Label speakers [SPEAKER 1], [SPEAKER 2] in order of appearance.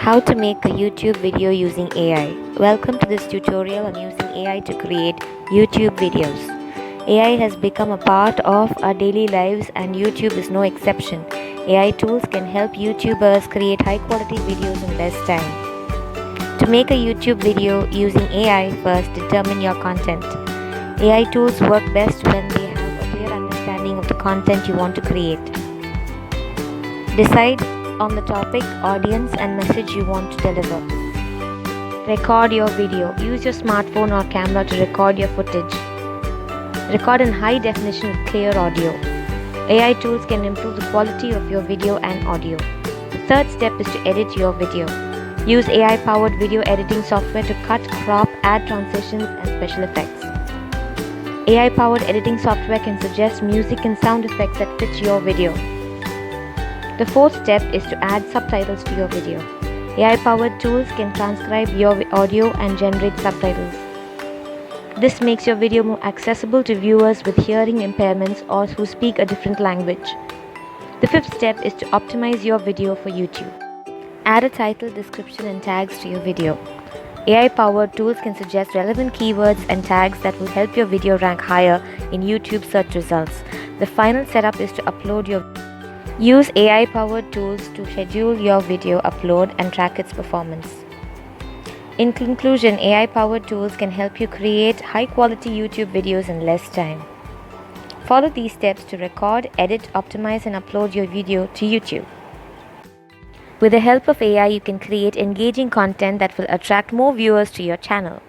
[SPEAKER 1] How to make a YouTube video using AI. Welcome to this tutorial on using AI to create YouTube videos. AI has become a part of our daily lives and YouTube is no exception. AI tools can help YouTubers create high quality videos in less time. To make a YouTube video using AI, first determine your content. AI tools work best when they have a clear understanding of the content you want to create. Decide on the topic, audience, and message you want to deliver. Record your video. Use your smartphone or camera to record your footage. Record in high definition with clear audio. AI tools can improve the quality of your video and audio. The third step is to edit your video. Use AI-powered video editing software to cut, crop, add transitions, and special effects. AI-powered editing software can suggest music and sound effects that fit your video. The fourth step is to add subtitles to your video. AI-powered tools can transcribe your audio and generate subtitles. This makes your video more accessible to viewers with hearing impairments or who speak a different language. The fifth step is to optimize your video for YouTube. Add a title, description, and tags to your video. AI-powered tools can suggest relevant keywords and tags that will help your video rank higher in YouTube search results. The final setup is to upload your video. Use AI-powered tools to schedule your video upload and track its performance. In conclusion, AI-powered tools can help you create high-quality YouTube videos in less time. Follow these steps to record, edit, optimize, and upload your video to YouTube. With the help of AI, you can create engaging content that will attract more viewers to your channel.